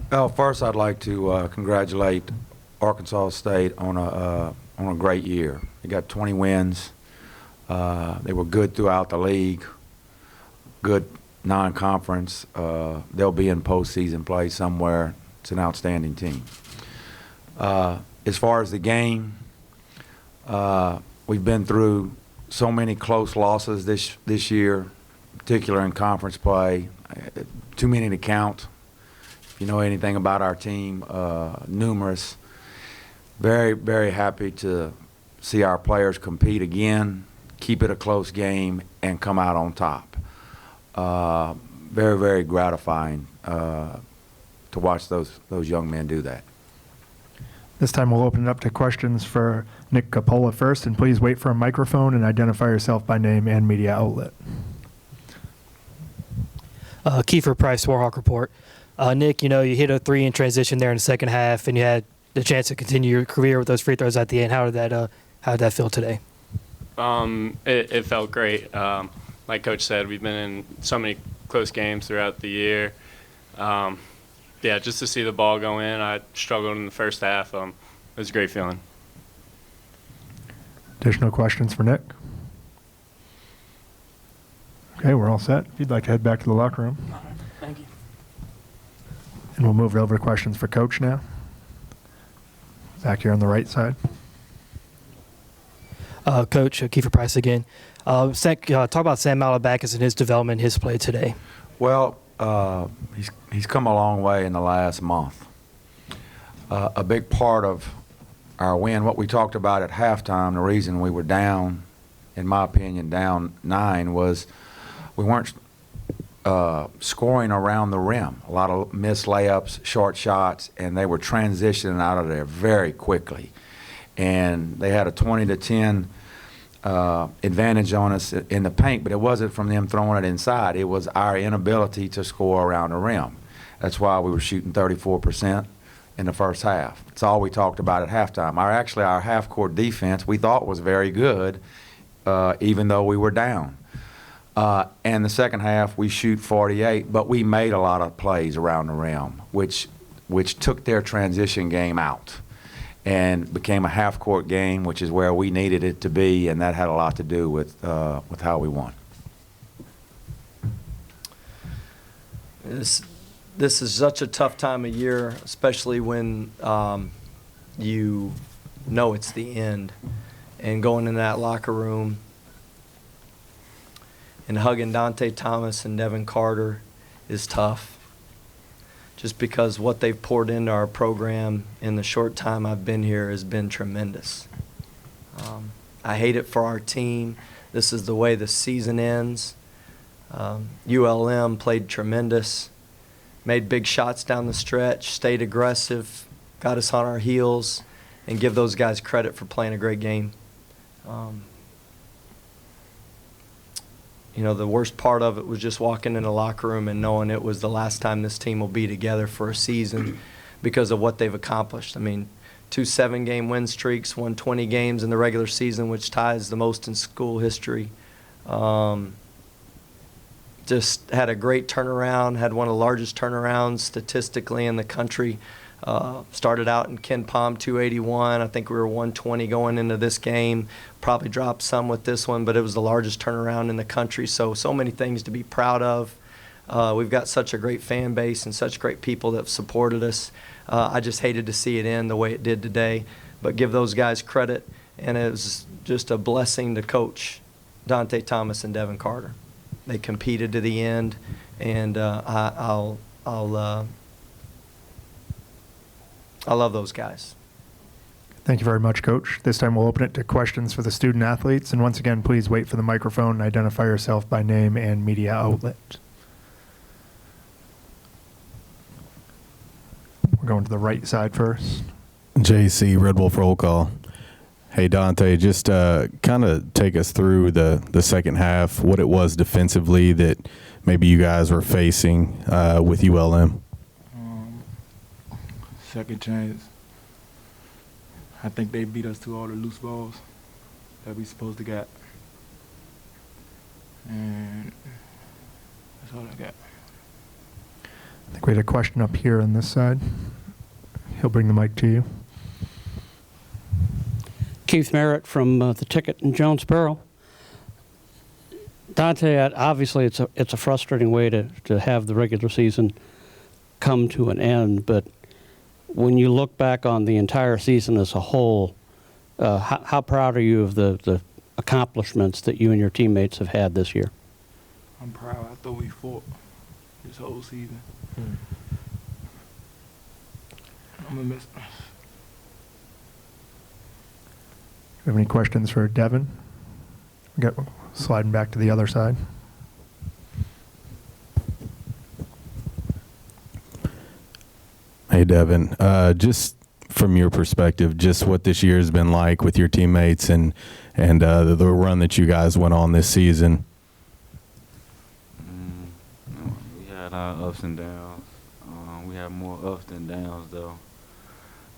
Well, first I'd like to congratulate Arkansas State on a great year. They got 20 wins. They were good throughout the league, good non-conference. They'll be in postseason play somewhere. It's an outstanding team. As far as the game, we've been through so many close losses this year, particularly in conference play. Too many to count. If you know anything about our team, numerous. Very, very happy to see our players compete again, keep it a close game, and come out on top. Very, very gratifying to watch those young men do that. This time we'll open it up to questions for Nick Capola first, and please wait for a microphone and identify yourself by name and media outlet. Kiefer Price, Warhawk Report. Nick, you hit a three in transition there in the second half, and you had the chance to continue your career with those free throws at the end. How did that feel today? It felt great. Like Coach said, we've been in so many close games throughout the year. Just to see the ball go in, I struggled in the first half. It was a great feeling. Additional questions for Nick? Okay, we're all set. If you'd like to head back to the locker room. All right, thank you. And we'll move over to questions for Coach now. Back here on the right side. Coach, Kiefer Price again. Talk about Sam Malabakis and his development, his play today. Well, he's come a long way in the last month. A big part of our win, what we talked about at halftime, the reason we were down, in my opinion, down 9 was we weren't scoring around the rim. A lot of missed layups, short shots, and they were transitioning out of there very quickly. And they had a 20-10 advantage on us in the paint, but it wasn't from them throwing it inside. It was our inability to score around the rim. That's why we were shooting 34% in the first half. It's all we talked about at halftime. Our half-court defense we thought was very good, even though we were down. And the second half we shoot 48, but we made a lot of plays around the rim, which took their transition game out and became a half-court game, which is where we needed it to be, and that had a lot to do with how we won. This is such a tough time of year, especially when you know it's the end, and going in that locker room and hugging Dante Thomas and Devin Carter is tough, just because what they've poured into our program in the short time I've been here has been tremendous. I hate it for our team. This is the way the season ends. ULM played tremendous, made big shots down the stretch, stayed aggressive, got us on our heels, and give those guys credit for playing a great game. The worst part of it was just walking in the locker room and knowing it was the last time this team will be together for a season because of what they've accomplished. I mean, 2 7-game win streaks, won 20 games in the regular season, which ties the most in school history. Just had a great turnaround, had one of the largest turnarounds statistically in the country. Started out in Ken Palm 281. I think we were 120 going into this game. Probably dropped some with this one, but it was the largest turnaround in the country. So many things to be proud of. We've got such a great fan base and such great people that have supported us. I just hated to see it end the way it did today, but give those guys credit. And it was just a blessing to coach Dante Thomas and Devin Carter. They competed to the end, and I love those guys. Thank you very much, Coach. This time we'll open it to questions for the student athletes. And once again, please wait for the microphone and identify yourself by name and media outlet. We're going to the right side first. JC, Red Wolf Roll Call. Hey, Dante, just kind of take us through the second half, what it was defensively that maybe you guys were facing with ULM. Second chance. I think they beat us to all the loose balls that we supposed to get. And that's all I got. I think we had a question up here on this side. He'll bring the mic to you. Keith Merritt from the Ticket in Jonesboro. Dante, obviously it's a frustrating way to have the regular season come to an end, but when you look back on the entire season as a whole, how proud are you of the accomplishments that you and your teammates have had this year? I'm proud. I thought we fought this whole season. I'm gonna miss. Do you have any questions for Devin? We got sliding back to the other side. Hey, Devin, just from your perspective, just what this year has been like with your teammates and the run that you guys went on this season. We had our ups and downs. We had more ups than downs, though.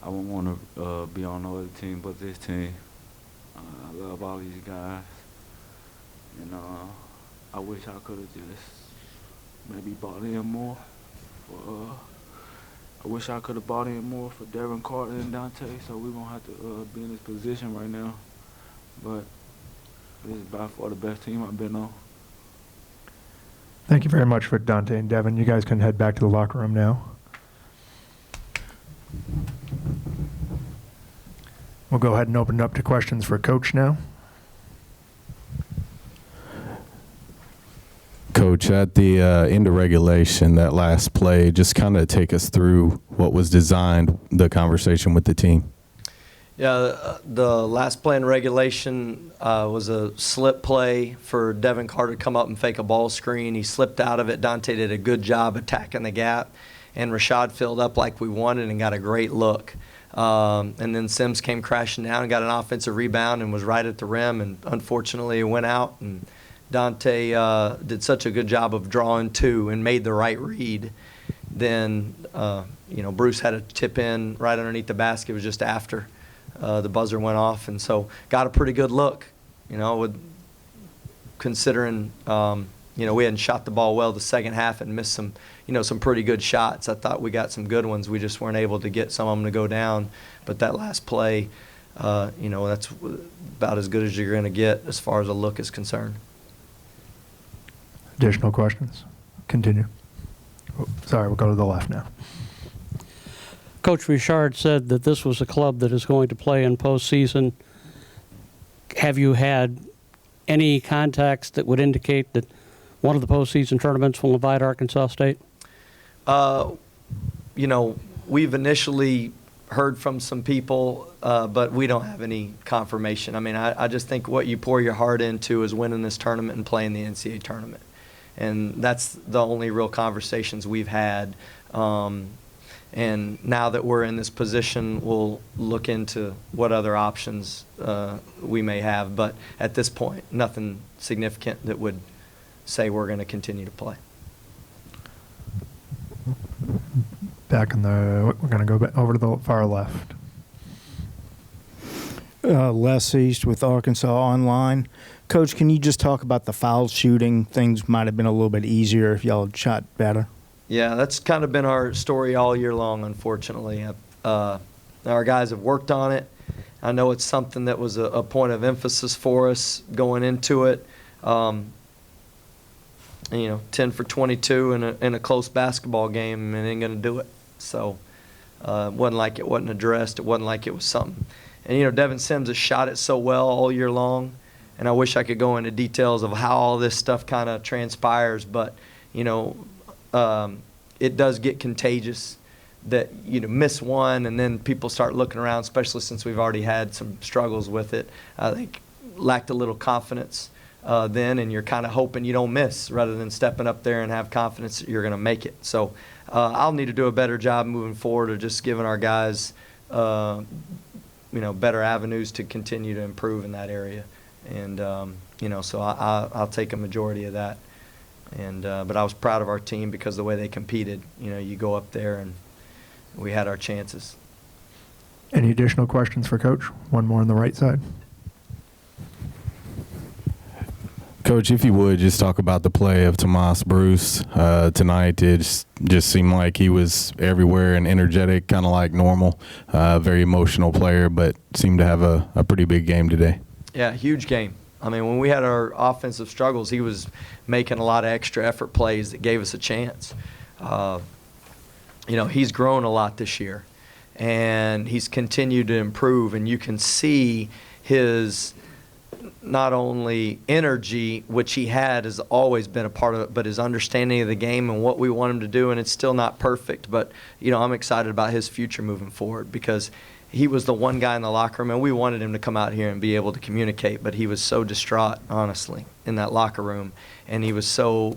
I wouldn't want to be on no other team but this team. I love all these guys. And I wish I could have just maybe bought in more. I wish I could have bought in more for Devin Carter and Dante, so we won't have to be in this position right now. But this is by far the best team I've been on. Thank you very much for Dante and Devin. You guys can head back to the locker room now. We'll go ahead and open it up to questions for Coach now. Coach, at the end of regulation, that last play, just kind of take us through what was designed, the conversation with the team. Yeah, the last play in regulation was a slip play for Devin Carter to come up and fake a ball screen. He slipped out of it. Dante did a good job attacking the gap, and Rashad filled up like we wanted and got a great look. And then Sims came crashing down and got an offensive rebound and was right at the rim, and unfortunately it went out. And Dante did such a good job of drawing two and made the right read. Then, Bruce had a tip in right underneath the basket. It was just after the buzzer went off, and so got a pretty good look. With considering we hadn't shot the ball well the second half and missed some pretty good shots. I thought we got some good ones. We just weren't able to get some of them to go down. But that last play, that's about as good as you're going to get as far as a look is concerned. Additional questions? Continue. Oh, sorry, we'll go to the left now. Coach Richard said that this was a club that is going to play in postseason. Have you had any contacts that would indicate that one of the postseason tournaments will invite Arkansas State? We've initially heard from some people, but we don't have any confirmation. I mean, I just think what you pour your heart into is winning this tournament and playing the NCAA tournament. And that's the only real conversations we've had. And now that we're in this position, we'll look into what other options we may have. But at this point, nothing significant that would say we're going to continue to play. We're going to go back over to the far left. Les East with Arkansas Online. Coach, can you just talk about the foul shooting? Things might have been a little bit easier if y'all had shot better. Yeah, that's kind of been our story all year long, unfortunately. Our guys have worked on it. I know it's something that was a point of emphasis for us going into it. 10 for 22 in a close basketball game and ain't going to do it. So it wasn't like it wasn't addressed. It wasn't like it was something. And, Devin Sims has shot it so well all year long, and I wish I could go into details of how all this stuff kind of transpires, but, it does get contagious that, miss one and then people start looking around, especially since we've already had some struggles with it. I think lacked a little confidence then, and you're kind of hoping you don't miss rather than stepping up there and have confidence that you're going to make it. So I'll need to do a better job moving forward of just giving our guys, better avenues to continue to improve in that area. And, so I'll take a majority of that. And but I was proud of our team because the way they competed. You go up there and we had our chances. Any additional questions for Coach? One more on the right side. Coach, if you would, just talk about the play of Tomas Bruce tonight. It just seemed like he was everywhere and energetic, kind of like normal. Very emotional player, but seemed to have a pretty big game today. Yeah, huge game. I mean, when we had our offensive struggles, he was making a lot of extra effort plays that gave us a chance. He's grown a lot this year, and he's continued to improve, and you can see his not only energy, which he has always been a part of it, but his understanding of the game and what we want him to do, and it's still not perfect, but I'm excited about his future moving forward because he was the one guy in the locker room, and we wanted him to come out here and be able to communicate, but he was so distraught, honestly, in that locker room, and he was so,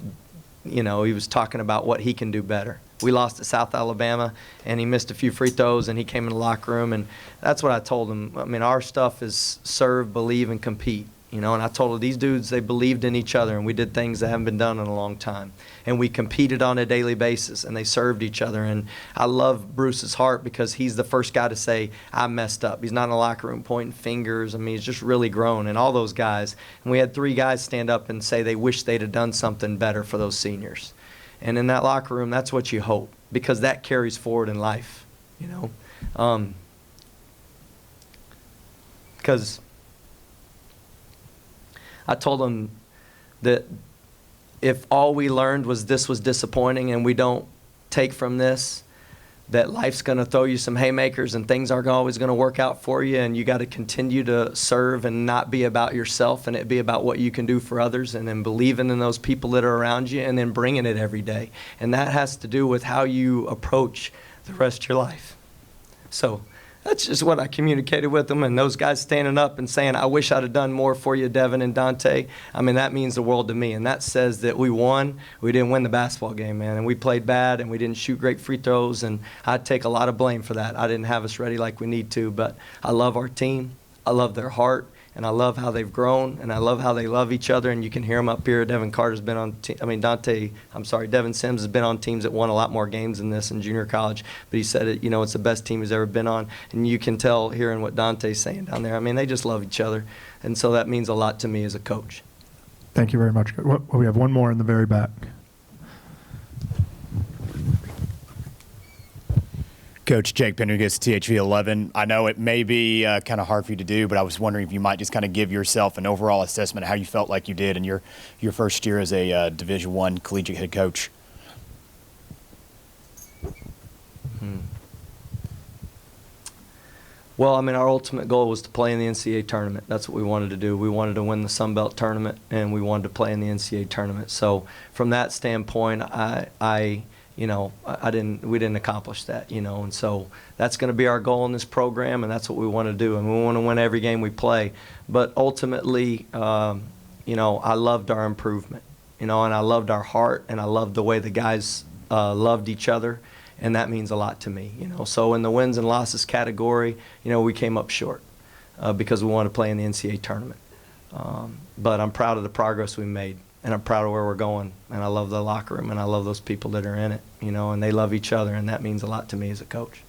he was talking about what he can do better. We lost to South Alabama, and he missed a few free throws, and he came in the locker room, and that's what I told him. I mean, our stuff is serve, believe, and compete. And I told him these dudes, they believed in each other, and we did things that haven't been done in a long time. And we competed on a daily basis, and they served each other. And I love Bruce's heart because he's the first guy to say, I messed up. He's not in the locker room pointing fingers. I mean, he's just really grown. And all those guys, and we had 3 guys stand up and say they wish they'd have done something better for those seniors. And in that locker room, that's what you hope because that carries forward in life, because I told them that if all we learned was this was disappointing and we don't take from this, that life's going to throw you some haymakers and things aren't always going to work out for you, and you got to continue to serve and not be about yourself and it be about what you can do for others, and then believing in those people that are around you and then bringing it every day. And that has to do with how you approach the rest of your life. So that's just what I communicated with them, and those guys standing up and saying, I wish I'd have done more for you, Devin and Dante. I mean, that means the world to me, and that says that we won. We didn't win the basketball game, man, and we played bad, and we didn't shoot great free throws, and I take a lot of blame for that. I didn't have us ready like we need to, but I love our team. I love their heart, and I love how they've grown, and I love how they love each other, and you can hear them up here. Devin Sims has been on teams that won a lot more games than this in junior college, but he said it, it's the best team he's ever been on, and you can tell hearing what Dante's saying down there. I mean, they just love each other, and so that means a lot to me as a coach. Thank you very much. Well, we have one more in the very back. Coach Jake Pendergast, THV 11. I know it may be kind of hard for you to do, but I was wondering if you might just kind of give yourself an overall assessment of how you felt like you did in your first year as a Division I collegiate head coach. Well, I mean, our ultimate goal was to play in the NCAA tournament. That's what we wanted to do. We wanted to win the Sun Belt tournament, and we wanted to play in the NCAA tournament. So from that standpoint, we didn't accomplish that, and so that's going to be our goal in this program, and that's what we want to do, and we want to win every game we play. But ultimately, I loved our improvement, and I loved our heart, and I loved the way the guys loved each other, and that means a lot to me, So in the wins and losses category, we came up short because we wanted to play in the NCAA tournament. But I'm proud of the progress we made. And I'm proud of where we're going, and I love the locker room, and I love those people that are in it, and they love each other, and that means a lot to me as a coach.